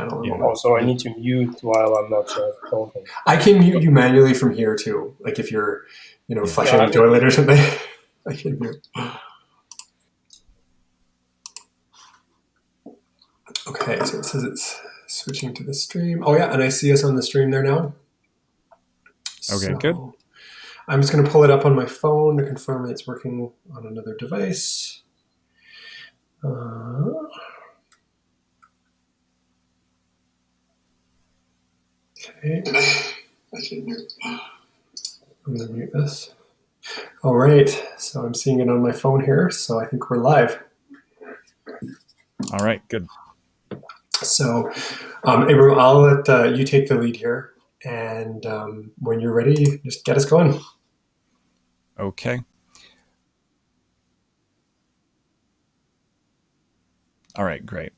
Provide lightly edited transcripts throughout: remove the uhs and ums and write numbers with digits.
channel. Yeah. Also, I need to mute while I'm not talking. I can mute you manually from here too. Like if you're, flushing the toilet or something, I can mute. Okay, so it says it's switching to the stream. Oh yeah, and I see us on the stream there now. Okay, good. I'm just going to pull it up on my phone to confirm it's working on another device. Okay. I'm going to mute this. All right, so I'm seeing it on my phone here, so I think we're live. All right, good. So, Abram, I'll let you take the lead here, and when you're ready, just get us going. Okay. All right, great.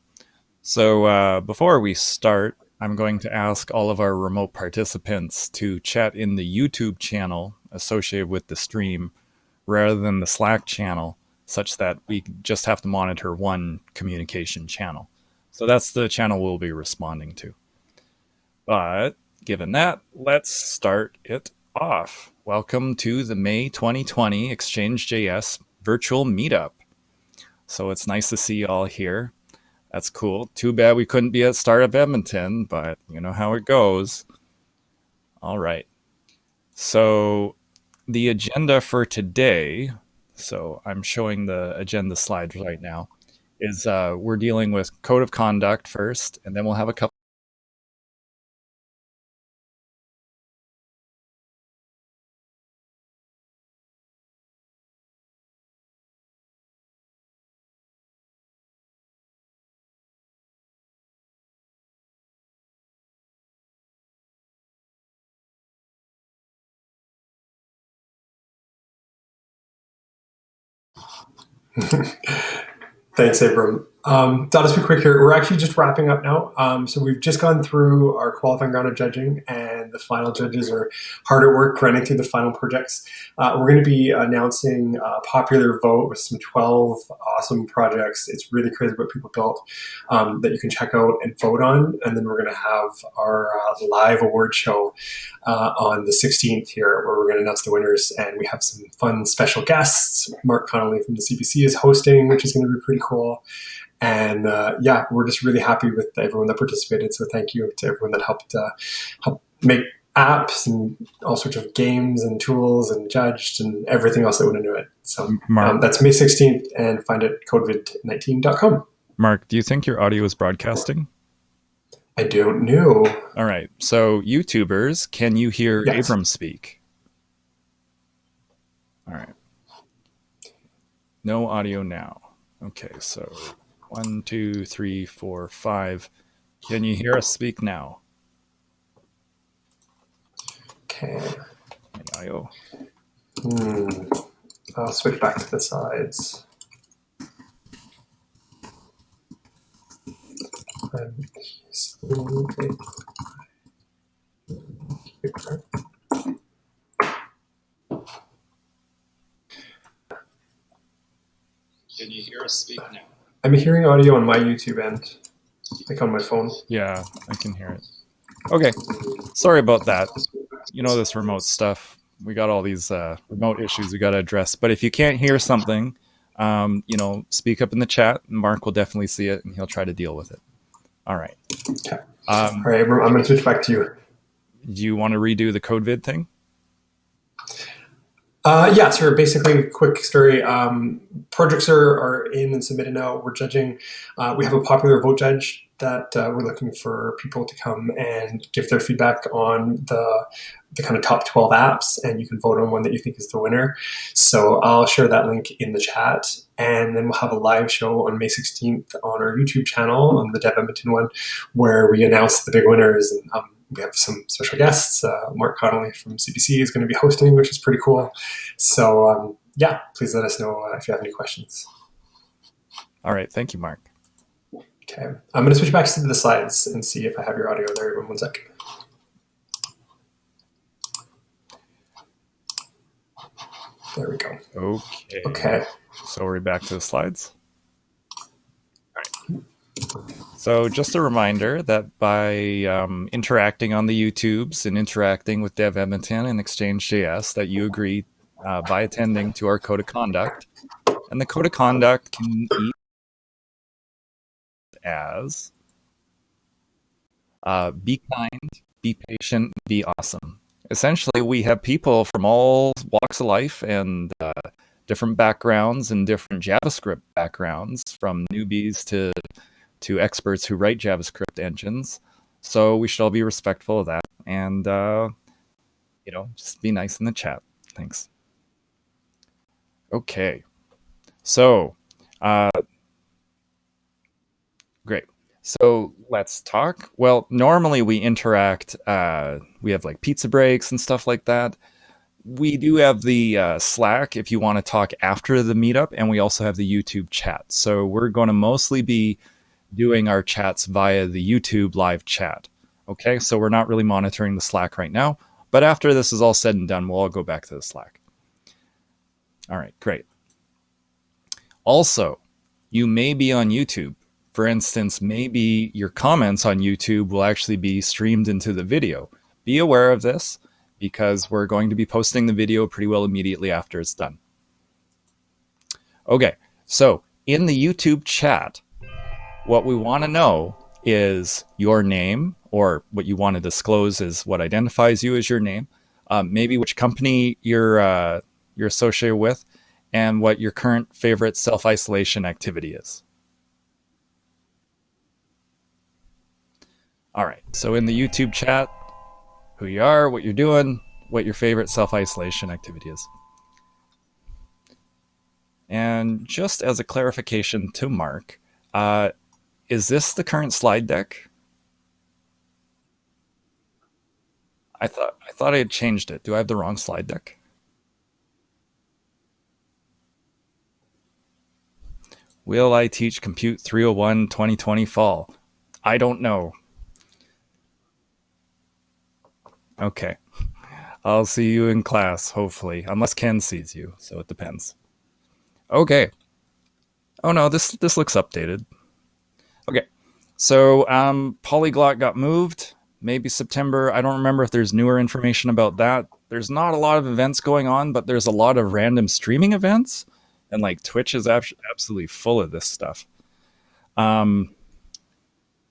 So before we start, I'm going to ask all of our remote participants to chat in the YouTube channel associated with the stream rather than the Slack channel, such that we just have to monitor one communication channel. So that's the channel we'll be responding to. But given that, let's start it off. Welcome to the May 2020 Exchange.js virtual meetup. So it's nice to see you all here. That's cool. Too bad we couldn't be at Startup Edmonton, but you know how it goes. All right. So the agenda for today, so I'm showing the agenda slides right now, is we're dealing with code of conduct first, and then we'll have a couple. Thanks, Abram. I'll just be quick here. We're actually just wrapping up now. So we've just gone through our qualifying round of judging, and the final judges are hard at work running through the final projects. We're going to be announcing a popular vote with some 12 awesome projects. It's really crazy what people built that you can check out and vote on. And then we're going to have our live award show on the 16th here, where we're going to announce the winners. And we have some fun special guests. Mark Connolly from the CBC is hosting, which is going to be pretty cool. And yeah, we're just really happy with everyone that participated. So thank you to everyone that helped make apps and all sorts of games and tools and judged and everything else that went into it. So that's May 16th, and find it at codevid19.com. Mark, do you think your audio is broadcasting? I don't know. All right. So YouTubers, can you hear Abram speak? All right. No audio now. Okay, so 1, 2, 3, 4, 5. Can you hear us speak now? Okay. IO. I'll switch back to the sides. Can you hear us speak now? I'm hearing audio on my YouTube end, like on my phone. Yeah, I can hear it. Okay, sorry about that. You know, this remote stuff. We got all these remote issues we got to address. But if you can't hear something, speak up in the chat. Mark will definitely see it, and he'll try to deal with it. All right. Okay. All right, I'm going to switch back to you. Do you want to redo the CodeVid thing? Yeah, sure. Basically, quick story. Projects are in and submitted now. We're judging. We have a popular vote judge that we're looking for people to come and give their feedback on the kind of top 12 apps, and you can vote on one that you think is the winner. So I'll share that link in the chat, and then we'll have a live show on May 16th on our YouTube channel, on the Dev Edmonton one, where we announce the big winners. And we have some special guests. Mark Connolly from CBC is going to be hosting, which is pretty cool. So yeah, please let us know if you have any questions. All right. Thank you, Mark. Okay. I'm going to switch back to the slides and see if I have your audio there. 1 sec. There we go. Okay. Okay. So we're back to the slides. All right. So just a reminder that by interacting on the YouTubes and interacting with Dev Edmonton and Exchange.js, that you agree by attending to our code of conduct. And the code of conduct can eat as be kind, be patient, be awesome. Essentially, we have people from all walks of life and different backgrounds and different JavaScript backgrounds, from newbies to experts who write JavaScript engines. So we should all be respectful of that, and just be nice in the chat. Thanks. Okay, so great. So let's talk. Well, normally we interact. We have like pizza breaks and stuff like that. We do have the Slack if you want to talk after the meetup, and we also have the YouTube chat. So we're going to mostly be doing our chats via the YouTube live chat. Okay, so we're not really monitoring the Slack right now, but after this is all said and done, we'll all go back to the Slack. All right, great. Also, you may be on YouTube. For instance, maybe your comments on YouTube will actually be streamed into the video. Be aware of this because we're going to be posting the video pretty well immediately after it's done. Okay, so in the YouTube chat, what we want to know is your name, or what you want to disclose is what identifies you as your name, maybe which company you're associated with, and what your current favorite self-isolation activity is. All right, so in the YouTube chat, who you are, what you're doing, what your favorite self-isolation activity is. And just as a clarification to Mark, is this the current slide deck? I thought I had changed it. Do I have the wrong slide deck? Will I teach Compute 301 2020 fall? I don't know. Okay. I'll see you in class, hopefully. Unless Ken sees you, so it depends. Okay. Oh no, this looks updated. Okay. So Polyglot got moved. Maybe September. I don't remember if there's newer information about that. There's not a lot of events going on, but there's a lot of random streaming events. And like Twitch is absolutely full of this stuff.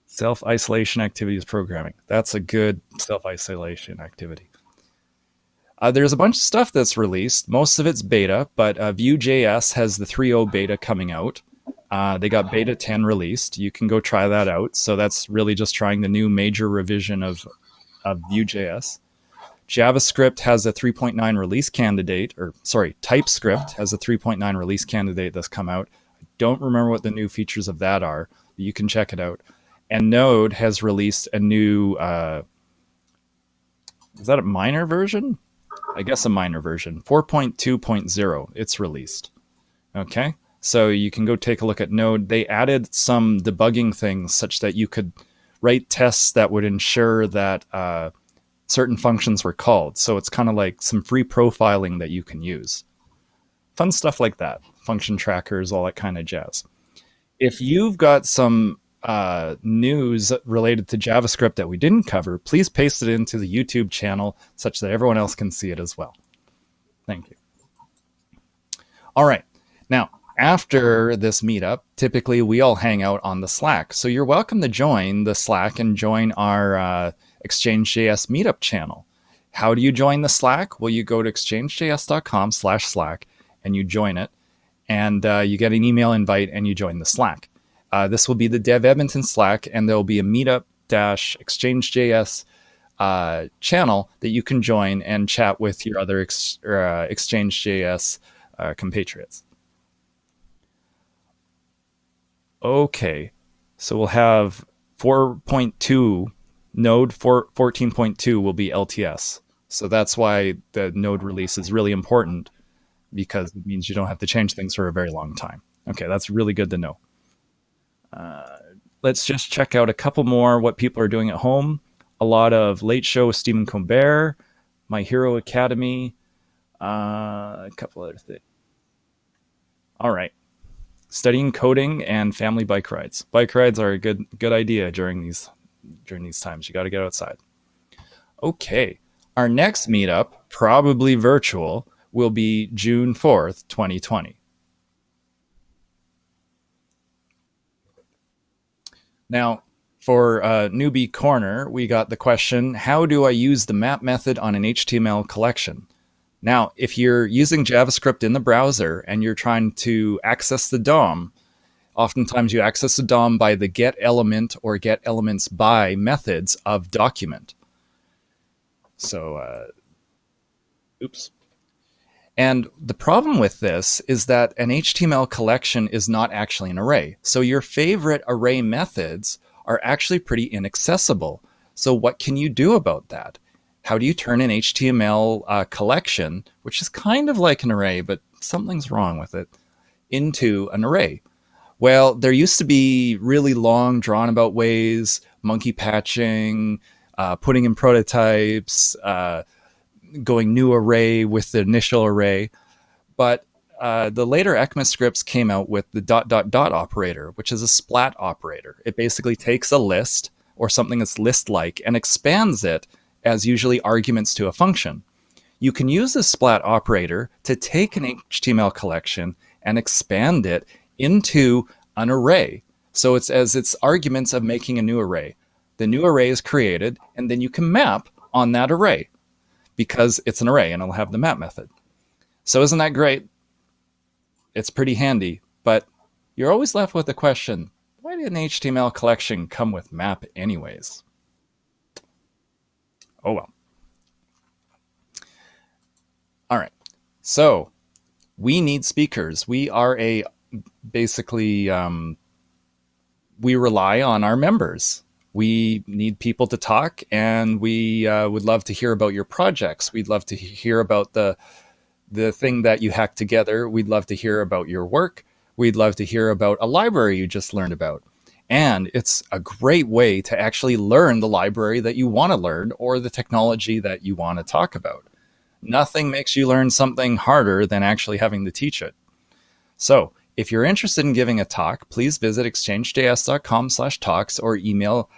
Self-isolation activities programming. That's a good self-isolation activity. There's a bunch of stuff that's released. Most of it's beta, but Vue.js has the 3.0 beta coming out. They got beta 10 released. You can go try that out. So that's really just trying the new major revision of Vue.js. JavaScript has a 3.9 release candidate, or sorry, TypeScript has a 3.9 release candidate that's come out. I don't remember what the new features of that are, but you can check it out. And Node has released a new, is that a minor version? I guess a minor version, 4.2.0. It's released. Okay, so you can go take a look at Node. They added some debugging things such that you could write tests that would ensure that certain functions were called. So it's kind of like some free profiling that you can use. Fun stuff like that. Function trackers, all that kind of jazz. If you've got some news related to JavaScript that we didn't cover, please paste it into the YouTube channel such that everyone else can see it as well. Thank you. All right. Now, after this meetup, typically we all hang out on the Slack. So you're welcome to join the Slack and join our Exchange.js meetup channel. How do you join the Slack? Well, you go to exchange.js.com/Slack and you join it, and you get an email invite and you join the Slack. This will be the Dev Edmonton Slack, and there will be a meetup-exchange.js channel that you can join and chat with your other Exchange.js compatriots. Okay, so we'll have 4.2, Node 14.2 will be LTS. So that's why the Node release is really important, because it means you don't have to change things for a very long time. Okay, that's really good to know. Let's just check out a couple more what people are doing at home. A lot of Late Show with Stephen Colbert, My Hero Academy, a couple other things. All right. studying coding and family bike rides. Bike rides are a good idea during these times. You got to get outside. Okay, our next meetup, probably virtual, will be June 4th, 2020. Now, for Newbie Corner, we got the question, how do I use the map method on an HTML collection? Now, if you're using JavaScript in the browser and you're trying to access the DOM, oftentimes you access the DOM by the get element or get elements by methods of document. So, oops. And the problem with this is that an HTML collection is not actually an array. So your favorite array methods are actually pretty inaccessible. So what can you do about that? How do you turn an HTML collection, which is kind of like an array, but something's wrong with it, into an array? Well, there used to be really long, drawn about ways, monkey patching, putting in prototypes, going new array with the initial array. But the later ECMAScripts came out with the ... operator, which is a splat operator. It basically takes a list or something that's list-like and expands it as usually arguments to a function. You can use this splat operator to take an HTML collection and expand it into an array. So it's as its arguments of making a new array. The new array is created, and then you can map on that array because it's an array and it'll have the map method. So isn't that great? It's pretty handy, but you're always left with the question, why did an HTML collection come with map anyways? Oh well. All right. So we need speakers. We are basically, we rely on our members. We need people to talk, and we would love to hear about your projects. We'd love to hear about the thing that you hacked together. We'd love to hear about your work. We'd love to hear about a library you just learned about. And it's a great way to actually learn the library that you want to learn or the technology that you want to talk about. Nothing makes you learn something harder than actually having to teach it. So if you're interested in giving a talk, please visit exchange.js.com/talks or email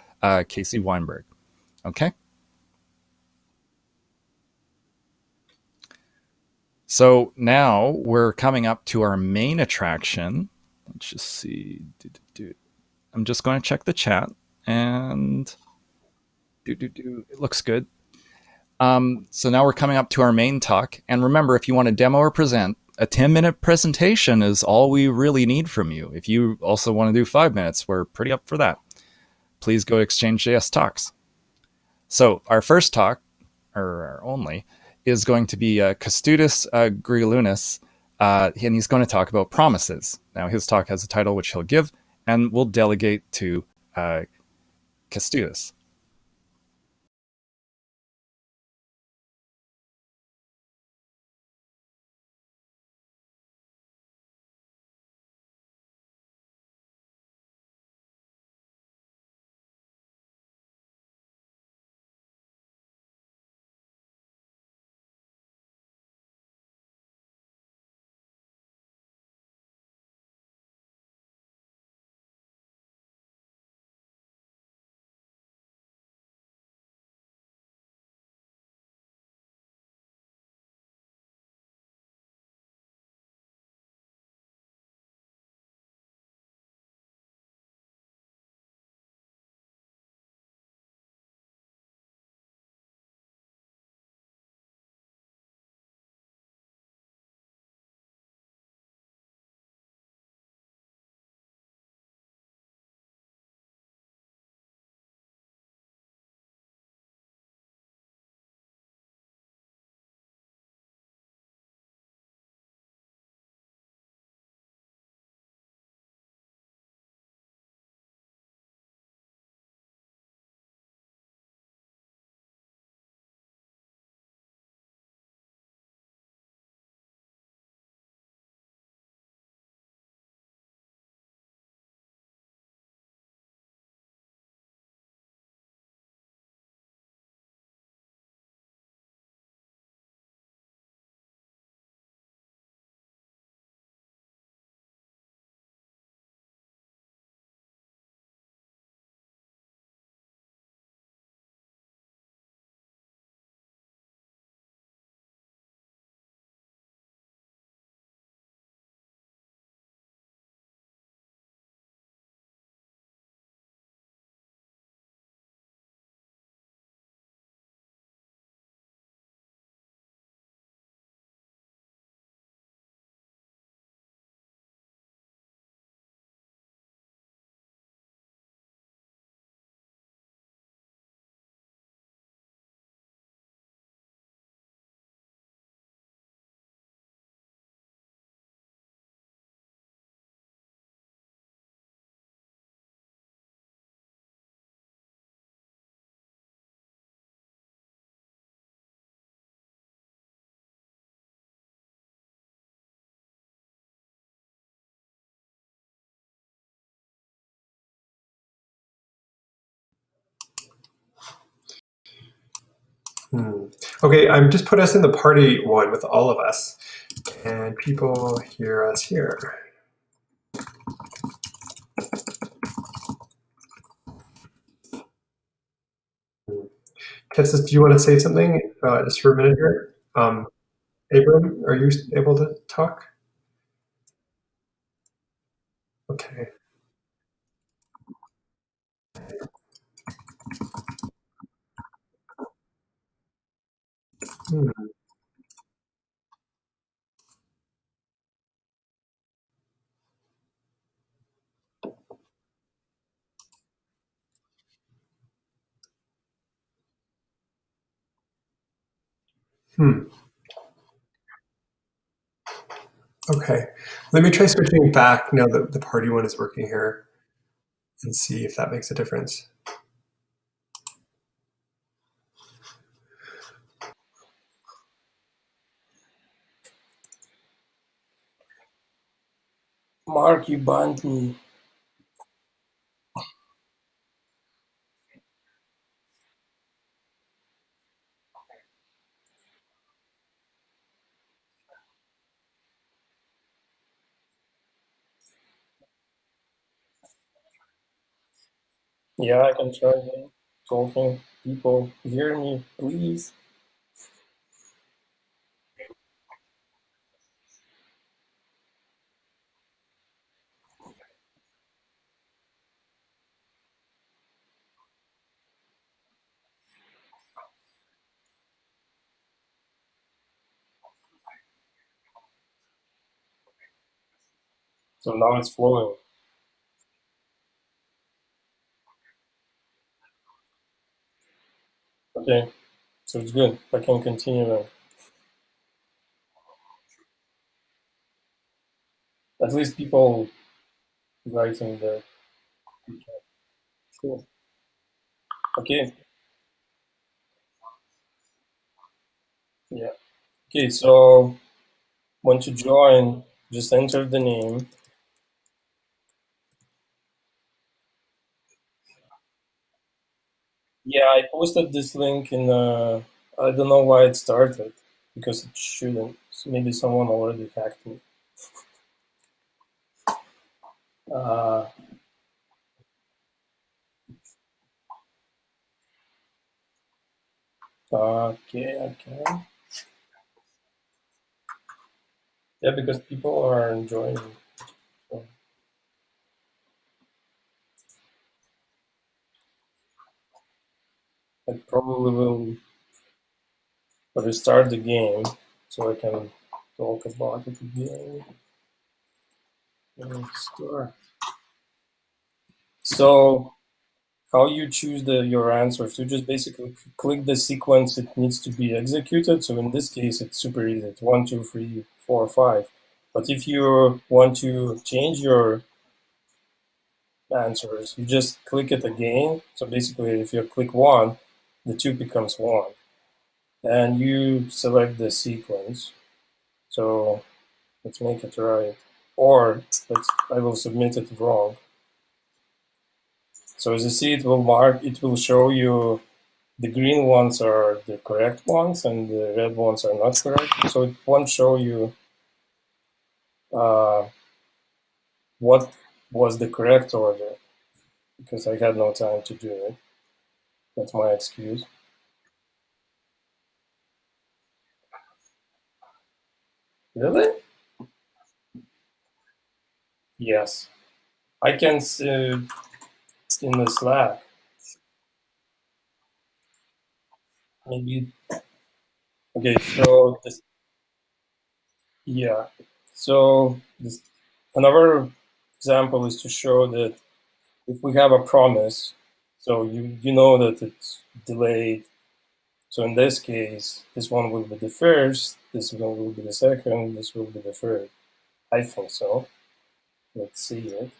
Casey Weinberg. Okay? So now we're coming up to our main attraction. Let's just see. I'm just going to check the chat, and it looks good. So now we're coming up to our main talk. And remember, if you want to demo or present, a 10-minute presentation is all we really need from you. If you also want to do 5 minutes, we're pretty up for that. Please go to Exchange.js Talks. So our first talk, or our only, is going to be Kęstutis Grigaliūnas, and he's going to talk about promises. Now, his talk has a title which he'll give, and we'll delegate to Kęstutis. Okay, I'm just put us in the party one with all of us, and people hear us here. Kessis, do you want to say something just for a minute here? Abram, are you able to talk? Okay. Hmm. Hmm. Okay. Let me try switching back now that the party one is working here and see if that makes a difference. Mark, you banned me. Yeah, I can try talking. People hear me, please. So now it's flowing. Okay, so it's good. I can continue then. At least people writing there. Cool. Okay, yeah. Okay, so want to join, just enter the name. Yeah, I posted this link in, I don't know why it started, because it shouldn't. So maybe someone already hacked me. Uh, okay, okay. Yeah, because people are enjoying. So I probably will restart the game so I can talk about it again. Start. So how you choose your answers? You just basically click the sequence it needs to be executed. So in this case, it's super easy. It's 1, 2, 3, 4, 5. But if you want to change your answers, you just click it again. So basically, if you click 1, the 2 becomes 1. And you select the sequence. So let's make it right. Or I will submit it wrong. So as you see, it will show you the green ones are the correct ones and the red ones are not correct. So it won't show you uh, what was the correct order because I had no time to do it. That's my excuse. Really? Yes. I can see in the Slack. Maybe. Okay, so yeah. So another example is to show that if we have a promise, so you know that it's delayed. So in this case, this one will be the first, this one will be the second, this will be the third. I think so. Let's see it.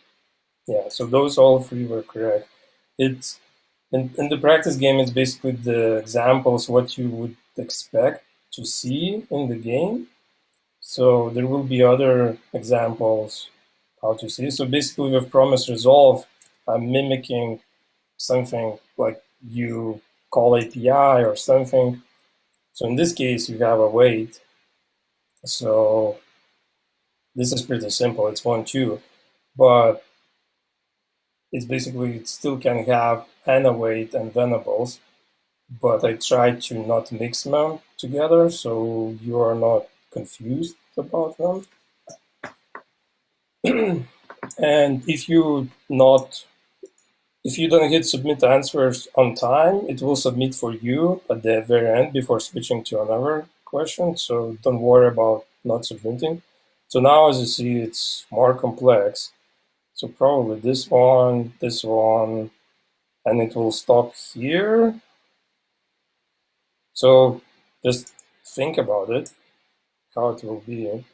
Yeah, so those all three were correct. It's in the practice game, it's basically the examples what you would expect to see in the game. So there will be other examples how to see. So basically with promise resolve, I'm mimicking something like you call API or something. So in this case, you have a wait. So this is pretty simple. It's 1, 2, but it's basically, it still can have and await and venables, but I try to not mix them together so you are not confused about them. And if you don't hit submit answers on time, it will submit for you at the very end before switching to another question. So don't worry about not submitting. So now, as you see, it's more complex. So probably this one, and it will stop here. So just think about it, how it will be.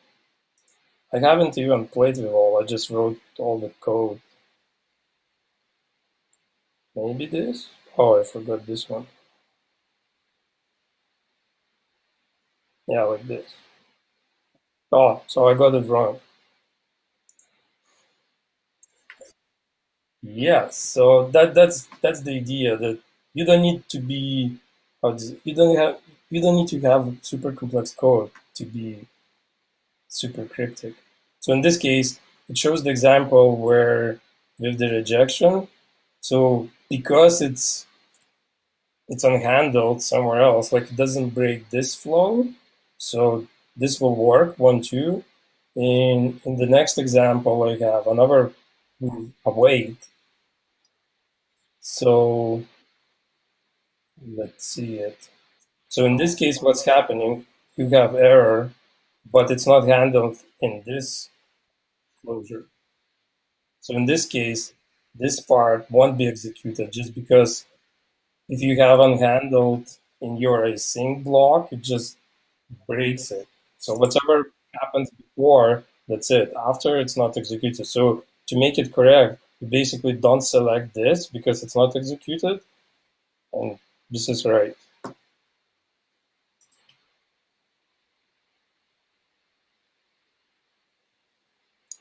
I haven't even played with all, I just wrote all the code. Maybe this? Oh, I forgot this one. Yeah, like this. Oh, so I got it wrong. Yes, so that's the idea, that you don't need to be you don't need to have super complex code to be super cryptic. So in this case, it shows the example where with the rejection. So because it's unhandled somewhere else, like it doesn't break this flow, so this will work 1, 2. In the next example, I have another await. So let's see it. So in this case, what's happening? You have error, but it's not handled in this closure. So in this case, this part won't be executed just because if you have unhandled in your async block, it just breaks it. So whatever happens before, that's it. After, it's not executed. So to make it correct, you basically don't select this because it's not executed, and this is right.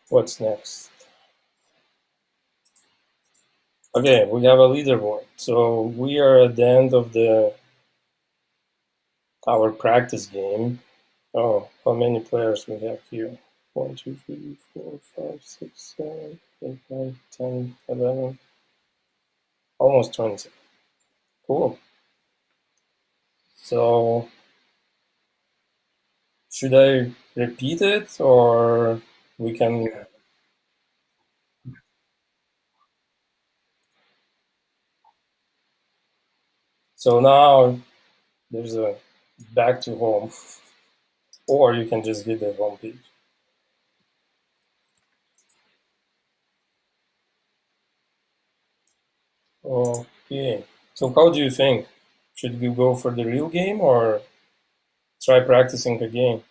What's next? Okay, we have a leaderboard. So we are at the end of our practice game. Oh, how many players we have here? 1, 2, 3, 4, 5, 6, 7, 8, 9, 10, 11, almost 20. Cool. So should I repeat it, or we can? So now there's a back to home, or you can just hit the home page. Okay. So how do you think? Should we go for the real game or try practicing again?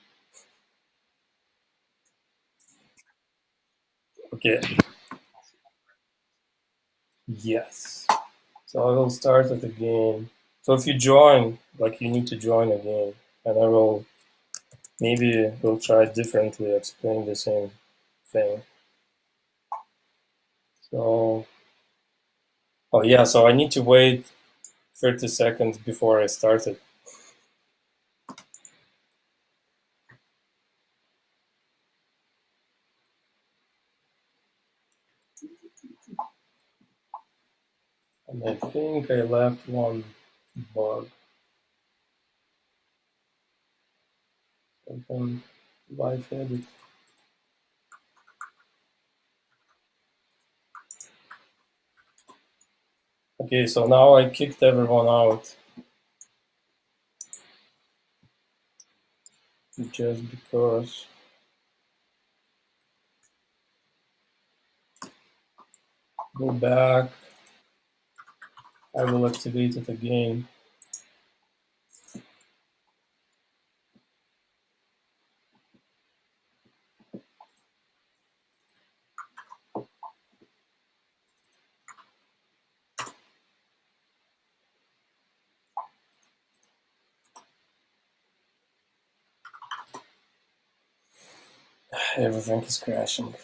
Okay. Yes. So I will start at the game. So if you join, like you need to join again, and I will maybe we'll try differently, explain the same thing. So, oh yeah, so I need to wait 30 seconds before I start it. And I think I left one bug. I can live edit. Okay, so now I kicked everyone out just because. Go back. I will activate it again. Everything is crashing.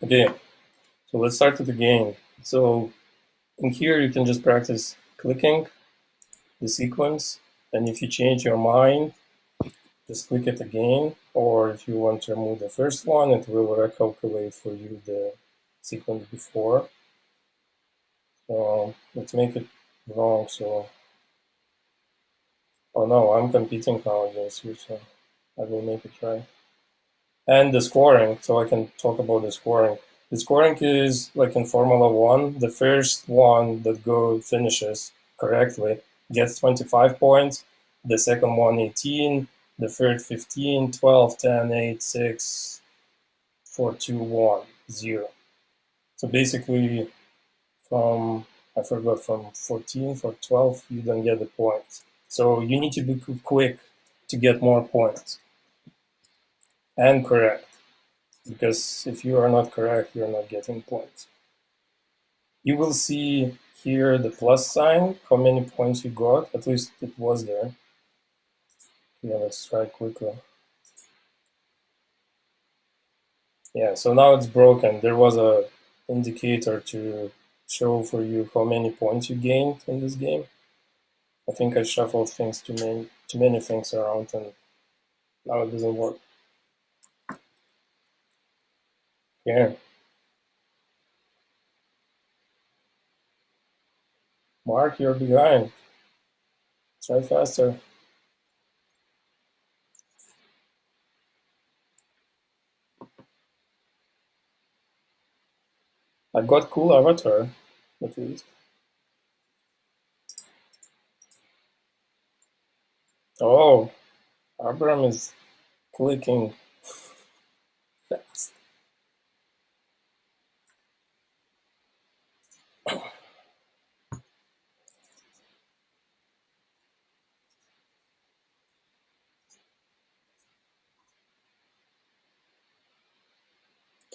Okay, so let's start with the game. So in here, you can just practice clicking the sequence, and if you change your mind, just click it again, or if you want to remove the first one, it will recalculate for you the sequence before. So let's make it wrong. So, oh no, I'm competing now against you, so I will make it right. And the scoring, so I can talk about the scoring. The scoring is like in Formula One, the first one that finishes correctly gets 25 points, the second one 18, the third 15, 12, 10, 8, 6, 4, 2, 1, 0. So basically from, I forgot, from 14 for 12, you don't get the points. So you need to be quick to get more points and correct. Because if you are not correct, you're not getting points. You will see here the plus sign, how many points you got, at least it was there. Yeah, let's try quickly. Yeah, so now it's broken. There was a indicator to show for you how many points you gained in this game. I think I shuffled things too many things around, and now it doesn't work. Here, Mark, you're behind. Try faster. I got cool avatar, at least. Oh, Abram is clicking fast.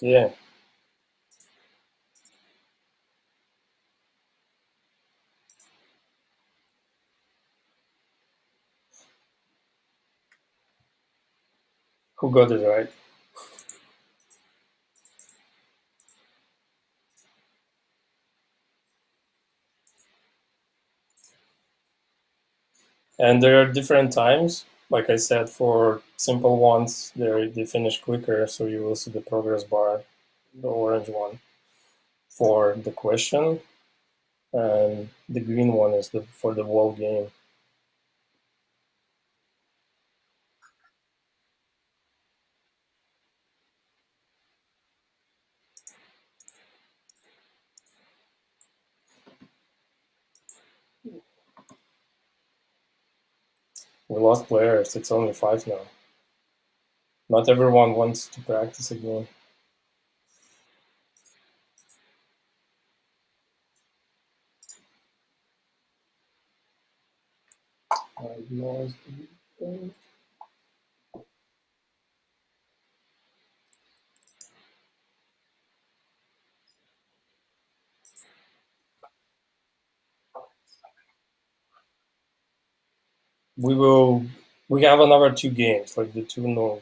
Yeah, who got it right? And there are different times. Like I said, for simple ones, they finish quicker, so you will see the progress bar, the orange one, for the question, and the green one is for the whole game. We lost players. It's only 5 now. Not everyone wants to practice again. We have another 2 games, like the 2 no.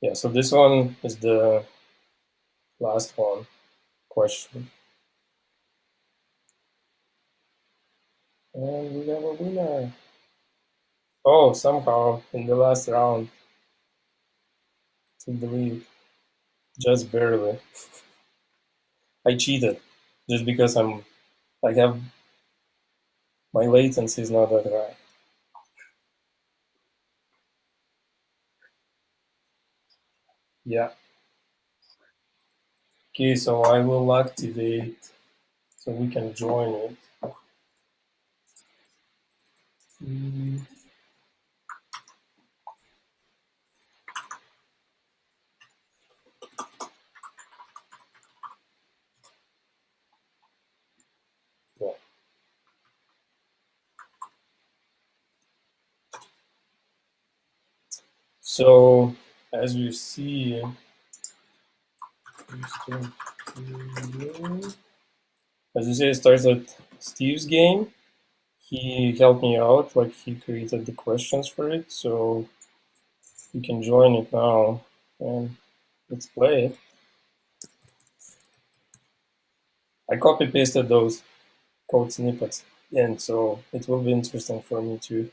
Yeah, so this one is the last one question. And we have a winner. Oh, somehow in the last round to the lead, just barely. I cheated just because I have my latency is not that high. Yeah. Okay, so I will activate so we can join it. Yeah. So as you see, As you say, it starts at Steve's game. He helped me out, like he created the questions for it, so you can join it now and let's play it. I copy pasted those code snippets in, so it will be interesting for me too.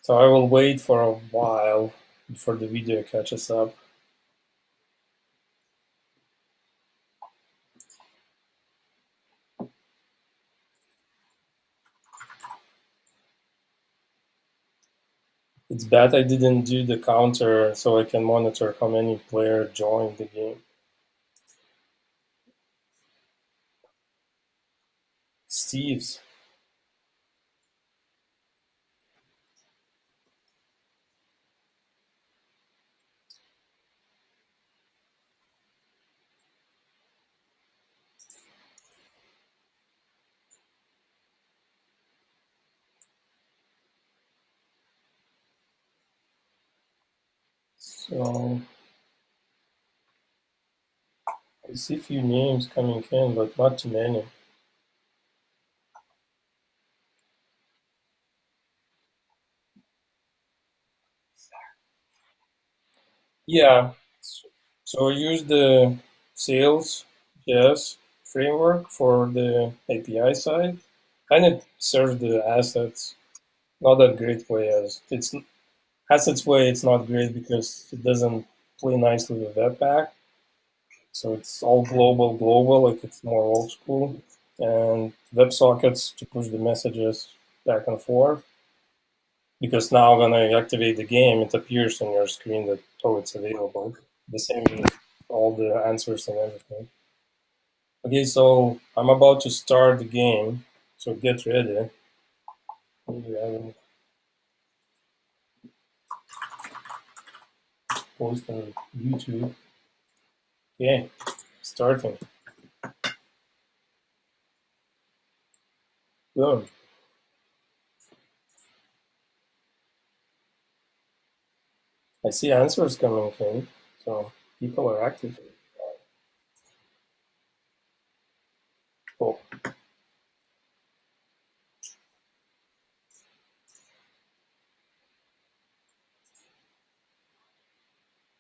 So I will wait for a while before the video catches up. It's bad I didn't do the counter so I can monitor how many players joined the game. Steve's. So I see a few names coming in, but not too many. Yeah. So I use the Sales.js framework for the API side, and it serves the assets not that great way as it's assets way. It's not great because it doesn't play nicely with Webpack. So it's all global, like it's more old school, and WebSockets to push the messages back and forth. Because now when I activate the game, it appears on your screen that, oh, it's available. The same with all the answers and everything. Okay, so I'm about to start the game, so get ready. Maybe I will post on YouTube. Okay, starting. Boom. I see answers coming in, so people are active. Oh,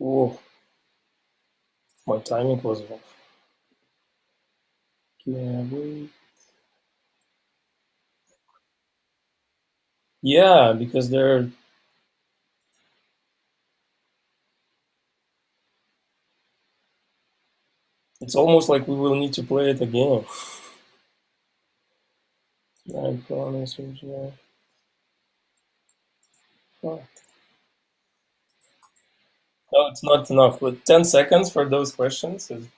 oh, my timing was off. Yeah, wait. Yeah, because they're. It's almost like we will need to play it again. I promise you. Yeah. Oh. No, it's not enough. But 10 seconds for those questions is.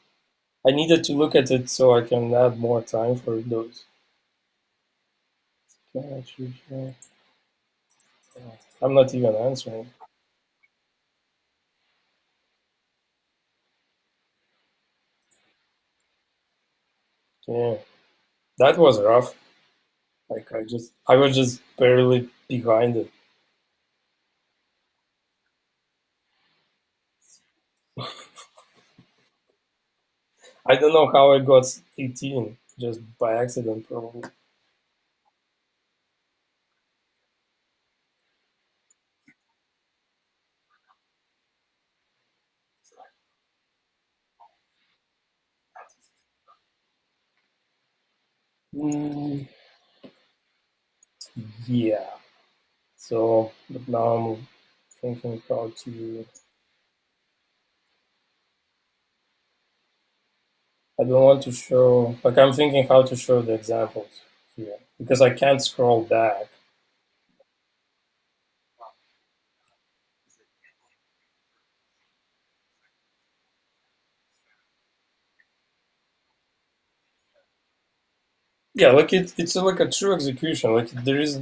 I needed to look at it so I can add more time for those. I'm not even answering. Yeah, that was rough. Like I was just barely behind it. I don't know how I got 18, just by accident probably. Mm, yeah. So, but now I'm thinking how to. I don't want to show. Like I'm thinking how to show the examples here because I can't scroll back. Yeah, like it's like a true execution. Like there's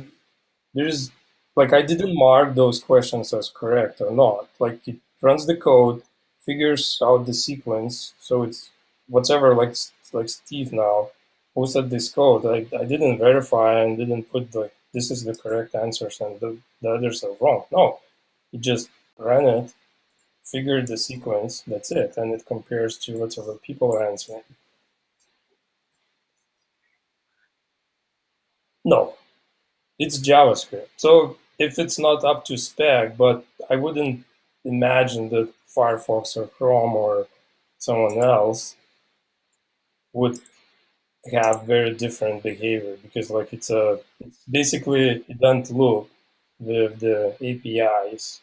like I didn't mark those questions as correct or not. Like it runs the code, figures out the sequence, so it's whatever. Like Steve now posted this code. I didn't verify and didn't put the this is the correct answers and the others are wrong. No, it just run it, figure the sequence, that's it, and it compares to whatever people are answering. No, it's JavaScript. So if it's not up to spec, but I wouldn't imagine that Firefox or Chrome or someone else would have very different behavior, because like it's basically event loop with the APIs.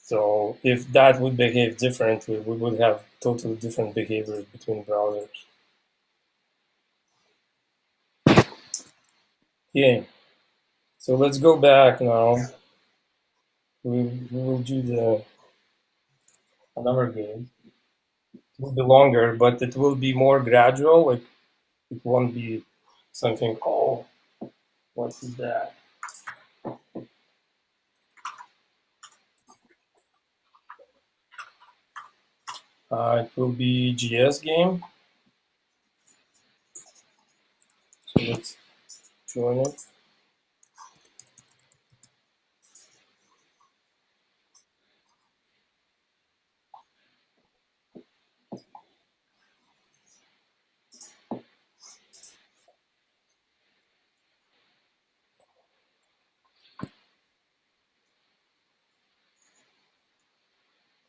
So if that would behave differently, we would have totally different behaviors between browsers. Okay, so let's go back now. We will do another game. It will be longer, but it will be more gradual. Like it won't be something. Oh, what is that? It will be JS game. So let's join it.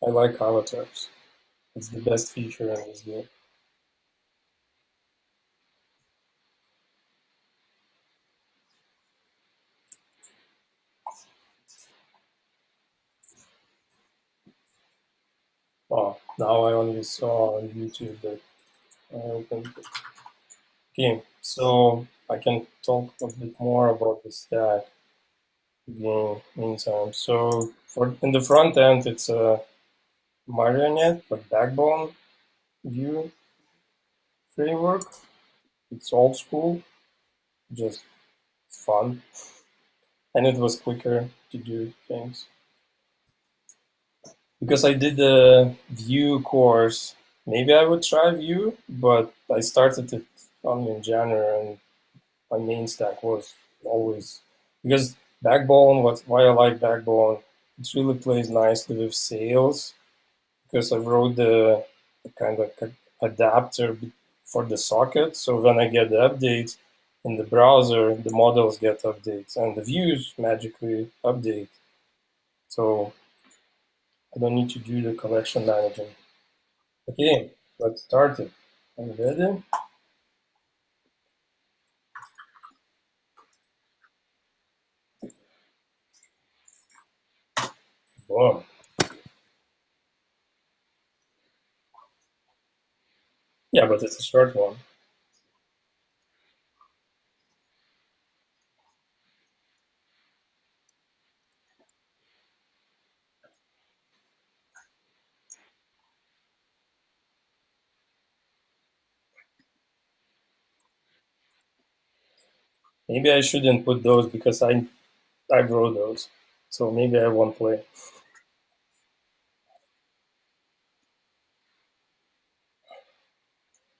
I like avatars. It's the best feature in this game. Oh, now I only saw on YouTube that I opened the game. So I can talk a bit more about the stack game meantime. So for in the front end, it's a marionette, like backbone view framework. It's old school, just fun, and it was quicker to do things. Because I did the Vue course, maybe I would try Vue, but I started it only in January, and my main stack was always because Backbone. Why I like Backbone? It really plays nicely with Sales, because I wrote the kind of adapter for the socket. So when I get the updates in the browser, the models get updates, and the views magically update. So I don't need to do the collection management. Okay, let's start it. Are you ready? Boom. Yeah, but it's a short one. Maybe I shouldn't put those because I wrote those. So maybe I won't play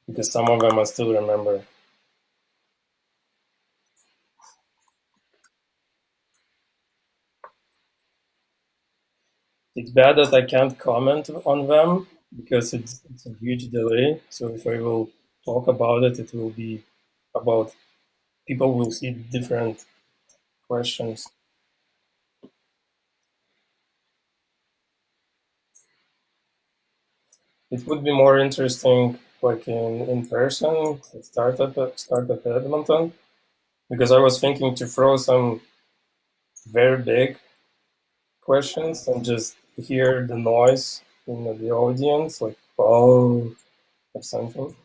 because some of them I still remember. It's bad that I can't comment on them because it's a huge delay. So if I will talk about it, it will be about people will see different questions. It would be more interesting like in person, startup Edmonton, because I was thinking to throw some very big questions and just hear the noise in the audience, like oh or something.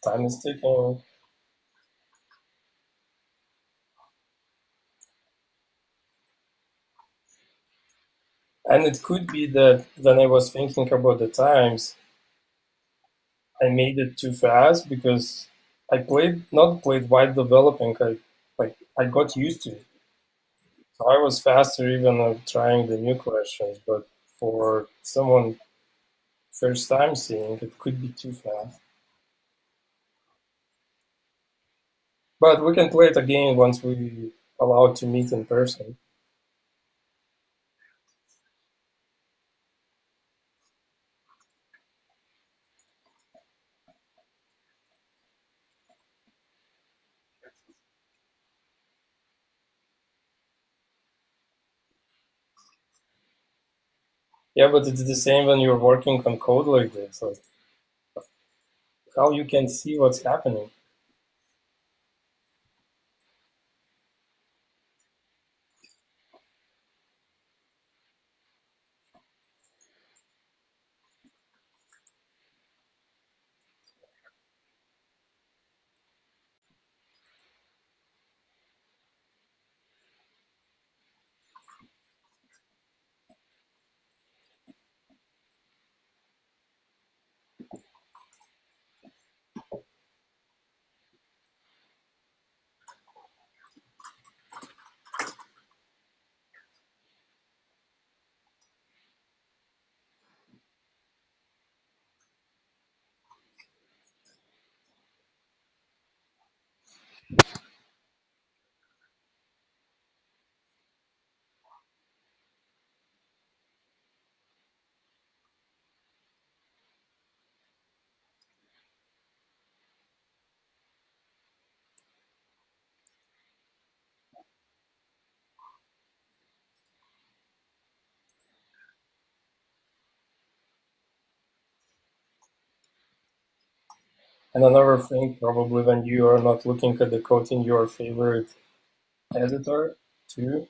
Time is ticking. And it could be that when I was thinking about the times, I made it too fast because I played not played while developing. I got used to it, so I was faster even of trying the new questions. But for someone first time seeing, it could be too fast. But we can play it again once we allowed to meet in person. Yeah, but it's the same when you're working on code like this. Like how you can see what's happening. And another thing, probably when you are not looking at the code in your favorite editor too,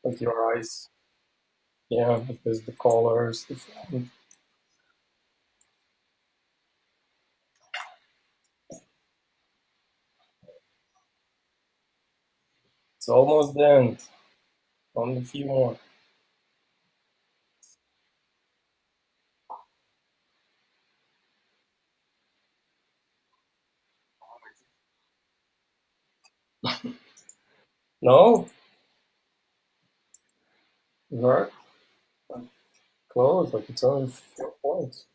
with your eyes. Yeah, because the colors, the font. It's almost the end. Only a few more. No, you're close. Like it's only 4 points.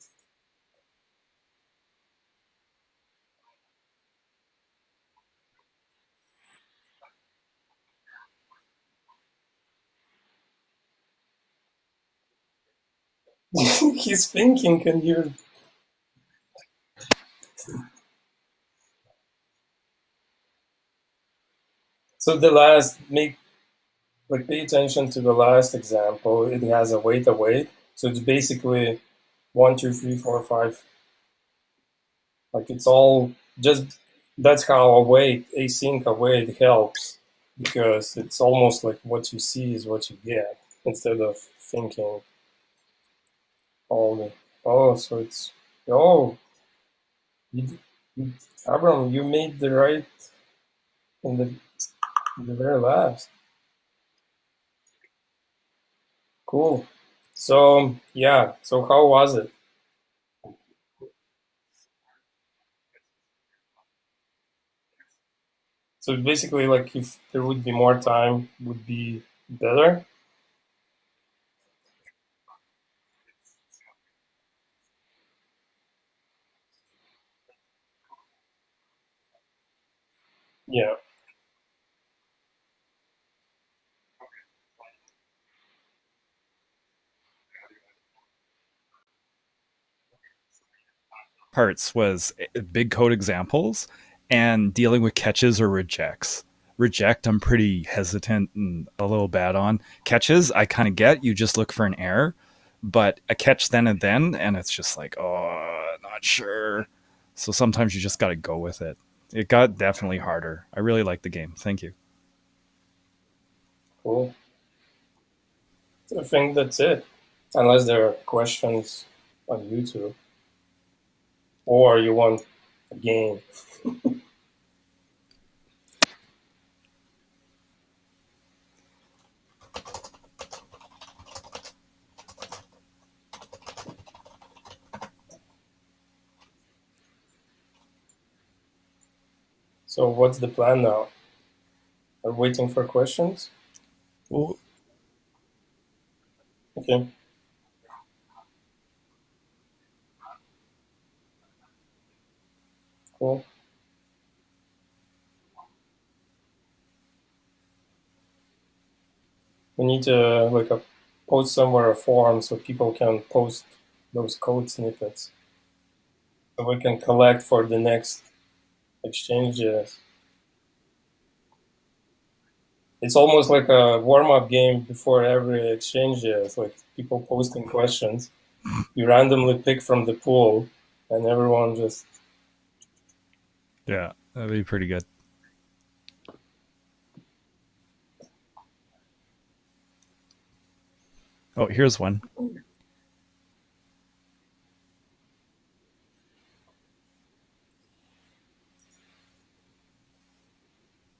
He's thinking, and you. So the last make like pay attention to the last example. It has a wait await. So it's basically 1, 2, 3, 4, 5. Like it's all just that's how await async await helps because it's almost like what you see is what you get instead of thinking all the so it's oh you, Abram, you made the right in the very last. Cool. So yeah, so how was it? So basically like if there would be more time would be better. Yeah. Parts was big code examples and dealing with catches or rejects. Reject, I'm pretty hesitant and a little bad on. Catches, I kind of get. You just look for an error, but a catch then and then, and it's just like, oh, not sure. So sometimes you just got to go with it. It got definitely harder. I really like the game. Thank you. Cool. I think that's it. Unless there are questions on YouTube or you want a game. So what's the plan now? Are we waiting for questions? Well, Okay. Cool. We need to post somewhere a form so people can post those code snippets, so we can collect for the next Exchange.js. It's almost like a warm-up game before every Exchange.js, like people posting questions. You randomly pick from the pool, and everyone just... Yeah, that'd be pretty good. Oh, here's one.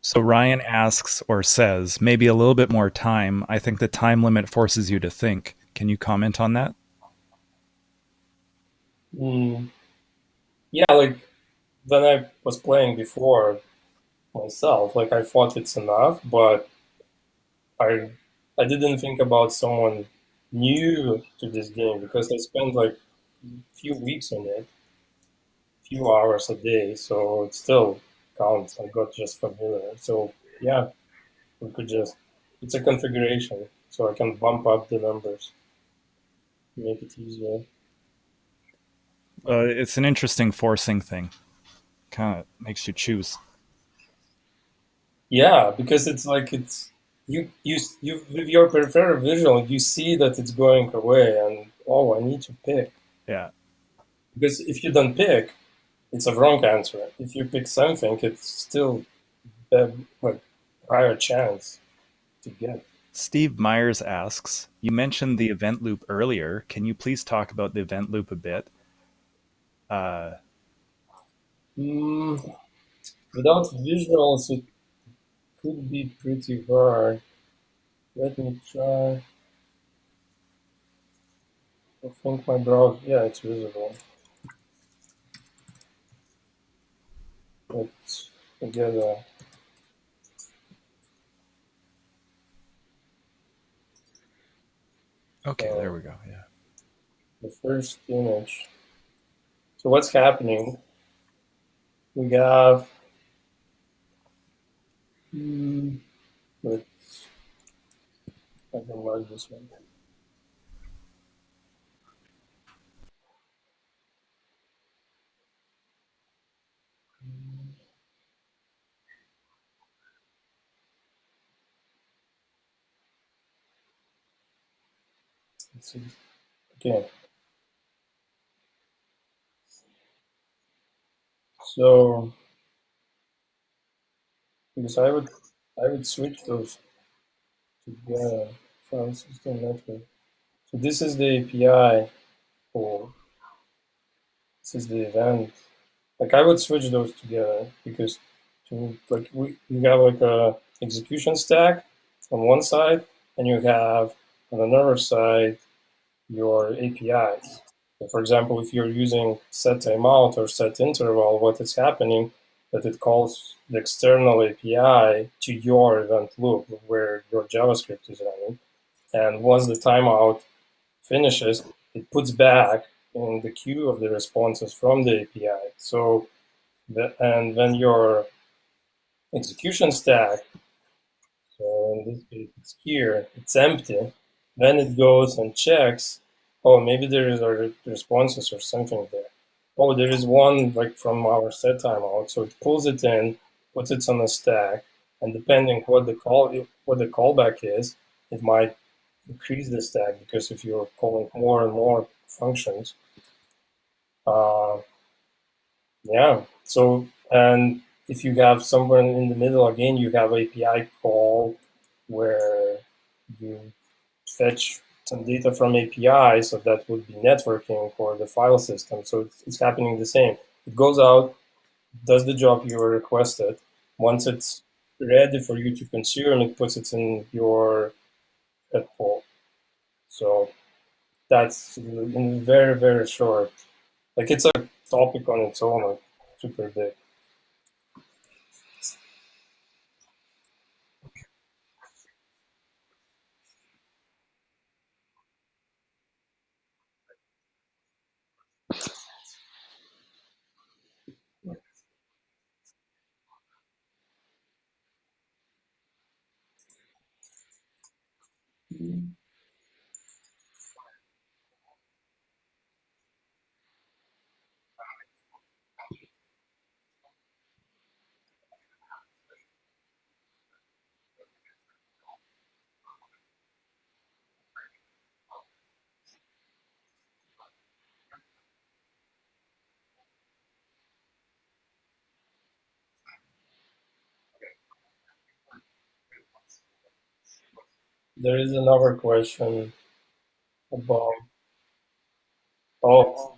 So Ryan asks or says, maybe a little bit more time. I think the time limit forces you to think. Can you comment on that? Yeah, like when I was playing before myself, like I thought it's enough, but I I didn't think about someone new to this game because I spent like a few weeks on it, few hours a day, so it still counts. I got just familiar. So yeah, we could just... it's a configuration, so I can bump up the numbers, make it easier. It's an interesting forcing thing. Kind of makes you choose. Yeah, because it's like it's you with your peripheral visual, you see that it's going away, and oh, I need to pick. Yeah. Because if you don't pick, it's a wrong answer. If you pick something, it's still a like higher chance to get. Steve Myers asks, you mentioned the event loop earlier. Can you please talk about the event loop a bit? Mm, without visuals, it could be pretty hard. Let me try. I think my browser, yeah, it's visible. Let's get Okay, there we go. Yeah. the first image. So what's happening? We have, mm, let's, I can mark this one. Let's see. Okay, so because I would switch those together. File system network. So this is the API, or this is the event. Like I would switch those together because to like we have like a execution stack on one side, and you have on another side your APIs. So for example, if you're using set timeout or set interval, what is happening that it calls the external API to your event loop where your JavaScript is running. And once the timeout finishes, it puts back in the queue of the responses from the API. So, and when your execution stack, so in this case it's here, it's empty, then it goes and checks, oh, maybe there is a responses or something there. Oh, there is one like from our set timeout, so it pulls it in, puts it on a stack, and depending what the callback is, it might increase the stack because if you're calling more and more functions, uh, yeah. So, and if you have somewhere in the middle again, you have API call where you fetch some data from API, so that would be networking for the file system. So it's happening the same. It goes out, does the job you were requested. Once it's ready for you to consume, it puts it in your head pool. So that's in very, very short. Like it's a topic on its own, like super big. There is another question about, oh,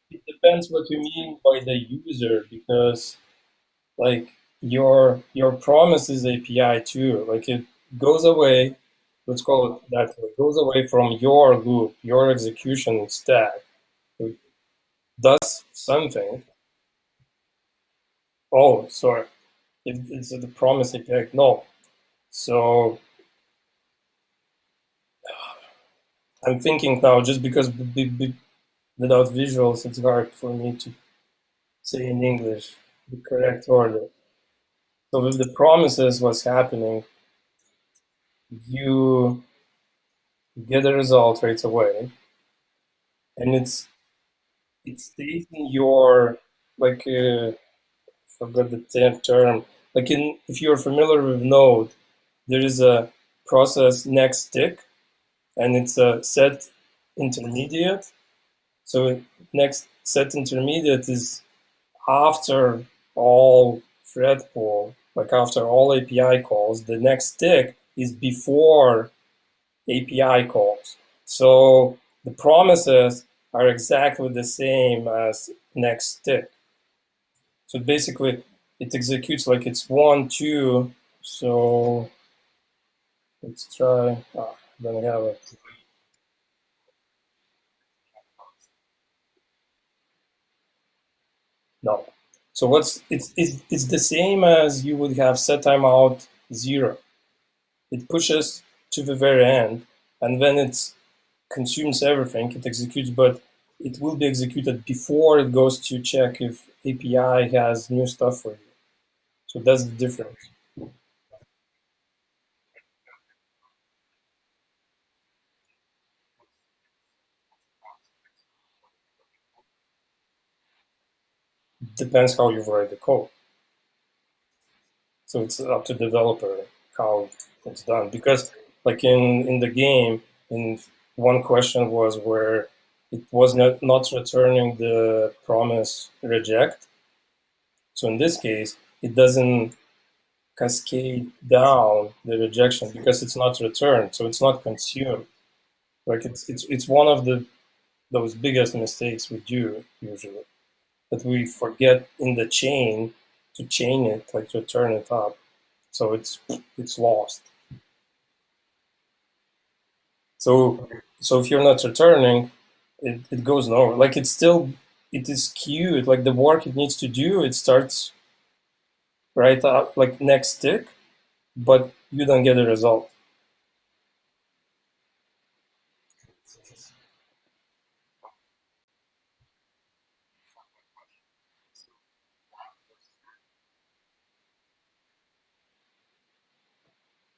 it depends what you mean by the user, because like your promise is API too. Like it goes away, let's call it that way, it goes away from your loop, your execution stack. It does something. Oh, sorry. It's the promise API. No. So I'm thinking now, just because without visuals, it's hard for me to say in English the correct order. So with the promises, what's happening, you get a result right away, and it stays in your, like, forgot the term. Like in, if you're familiar with Node, there is a process next tick, and it's a set intermediate. So next set intermediate is after all thread pool, like after all API calls. The next tick is before API calls. So the promises are exactly the same as next tick. So basically, it executes like it's 1, 2. So let's try. Ah, I don't have it. No. So what's it's the same as you would have set timeout 0. It pushes to the very end, and when it consumes everything, it executes, but it will be executed before it goes to check if API has new stuff for you. So that's the difference. Depends how you write the code. So it's up to developer how it's done. Because like in the game, in one question was where it was not returning the promise reject. So in this case, it doesn't cascade down the rejection because it's not returned, so it's not consumed. Like it's one of the those biggest mistakes we do usually, that we forget in the chain to chain it, like to turn it up, so it's lost. So if you're not returning, it goes nowhere. Like it's still, it is queued. Like the work it needs to do, it starts right up like next tick, but you don't get a result.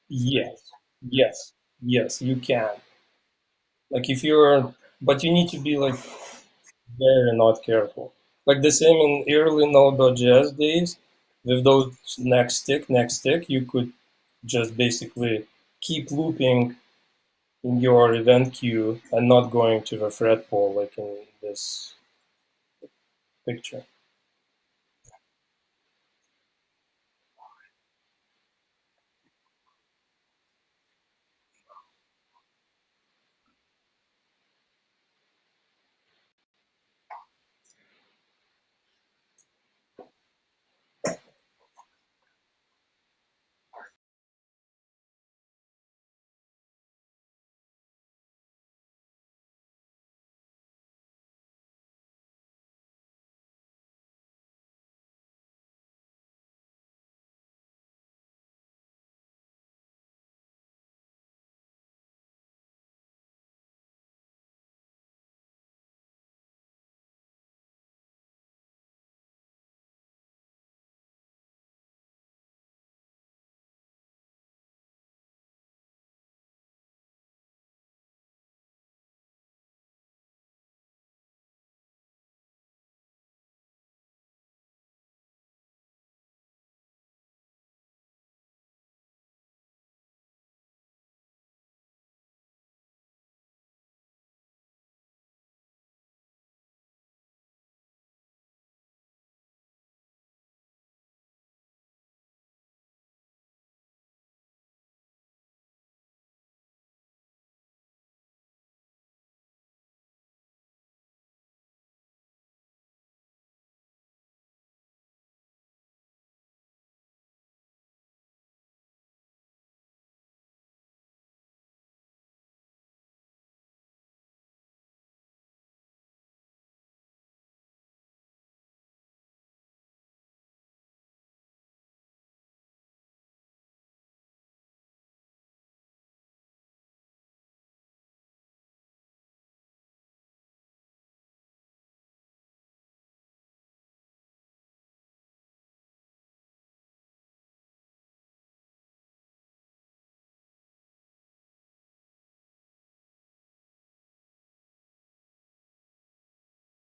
Yes, yes, yes, you can. Like if you're, but you need to be like very not careful. Like the same in early Node.js days, with those next tick, you could just basically keep looping in your event queue and not going to the thread pool like in this picture.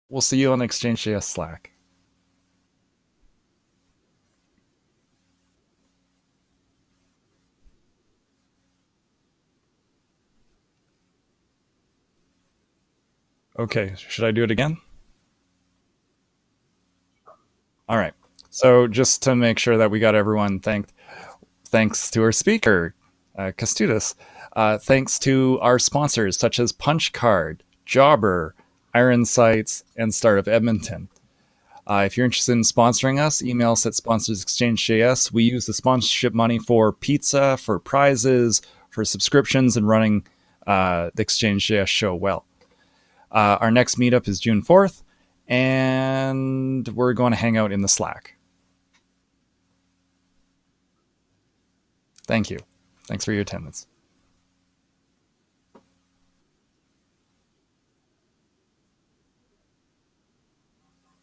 We'll see you on Exchange.js Slack. Okay, should I do it again? All right. So just to make sure that we got everyone thanked, thanks to our speaker, Kastudis. Thanks to our sponsors such as Punchcard, Jobber, Iron Sights, and Startup Edmonton. If you're interested in sponsoring us, email us at sponsorsexchange.js. We use the sponsorship money for pizza, for prizes, for subscriptions, and running the Exchange.js show well. Our next meetup is June 4th, and we're going to hang out in the Slack. Thank you. Thanks for your attendance.